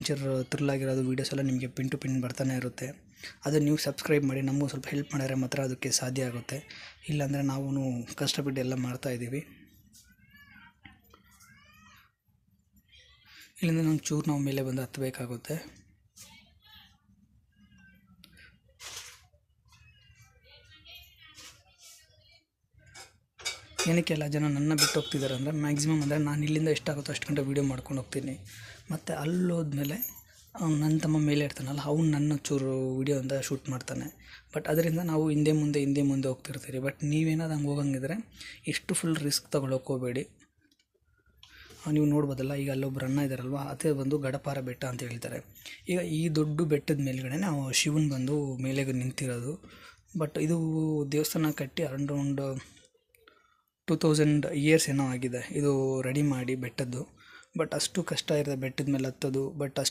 Adventure ಥ್ರಿಲ್ಲಾಗಿರೋದು videos ಎಲ್ಲ ನಿಮಗೆ pin to pin ಬರ್ತಾನೆ ಇರುತ್ತೆ. ಅದು ನೀವು ಸಬ್ಸ್ಕ್ರೈಬ್ ಮಾಡಿ ನಮಗೂ ಸ್ವಲ್ಪ ಹೆಲ್ಪ್ ಮಾಡಿದ್ರೆ ಮಾತ್ರ ಅದಕ್ಕೆ ಸಾಧ್ಯ ಆಗುತ್ತೆ. ಇಲ್ಲಾಂದರೆ ನಾವು ಕಷ್ಟಪಟ್ಟು ಎಲ್ಲ ಮಾಡ್ತಾಯಿದ್ದೀವಿ. ಇಲ್ಲಿಂದ ಒಂಚೂರು ನಾವು ಮೇಲೆ ಬಂದು ಹತ್ತಬೇಕಾಗುತ್ತೆ. ಏನಕ್ಕೆ ಎಲ್ಲ ಜನ ನನ್ನ ಬಿಟ್ಟು ಹೋಗ್ತಿದ್ದಾರೆ ಅಂದರೆ ಮ್ಯಾಕ್ಸಿಮಮ್ ಅಂದರೆ ನಾನು ಇಲ್ಲಿಂದ ಎಷ್ಟಾಗುತ್ತೋ ಅಷ್ಟು ಗಂಟೆ ವೀಡಿಯೋ ಮಾಡ್ಕೊಂಡು ಹೋಗ್ತೀನಿ. ಮತ್ತು ಅಲ್ಲೋದ್ಮೇಲೆ ನನ್ನ ತಮ್ಮ ಮೇಲೆ ಇರ್ತಾನಲ್ಲ, ಅವ್ನು ನನ್ನ ಚೂರು ವೀಡಿಯೋ ಅಂತ ಶೂಟ್ ಮಾಡ್ತಾನೆ. ಬಟ್ ಅದರಿಂದ ನಾವು ಹಿಂದೆ ಮುಂದೆ ಹೋಗ್ತಿರ್ತೀರಿ. ಬಟ್ ನೀವೇನಾದ್ರು ಹಂಗೆ ಹೋಗಂಗಿದ್ರೆ ಎಷ್ಟು ಫುಲ್ ರಿಸ್ಕ್ ತೊಗೊಳಕ್ಕೆ ಹೋಗಬೇಡಿ. ನೀವು ನೋಡ್ಬೋದಲ್ಲ, ಈಗ ಅಲ್ಲೊಬ್ರು ಅಣ್ಣ ಇದ್ದಾರಲ್ವ, ಅದೇ ಬಂದು ಗಡಪಾರ ಬೆಟ್ಟ ಅಂತ ಹೇಳ್ತಾರೆ. ಈಗ ಈ ದೊಡ್ಡ ಬೆಟ್ಟದ ಮೇಲ್ಗಡೆ ನಾವು ಶಿವನ್ ಬಂದು ಮೇಲೆ ನಿಂತಿರೋದು. ಬಟ್ ಇದು ದೇವಸ್ಥಾನ ಕಟ್ಟಿ ಅರೌಂಡ್ 2000 ಇಯರ್ಸ್ ಏನೋ ಆಗಿದೆ ಇದು ರೆಡಿ ಮಾಡಿ ಬೆಟ್ಟದ್ದು. ಬಟ್ ಅಷ್ಟು ಕಷ್ಟ ಇರುತ್ತೆ ಬೆಟ್ಟದ ಮೇಲೆ ಹತ್ತೋದು. ಬಟ್ ಅಷ್ಟು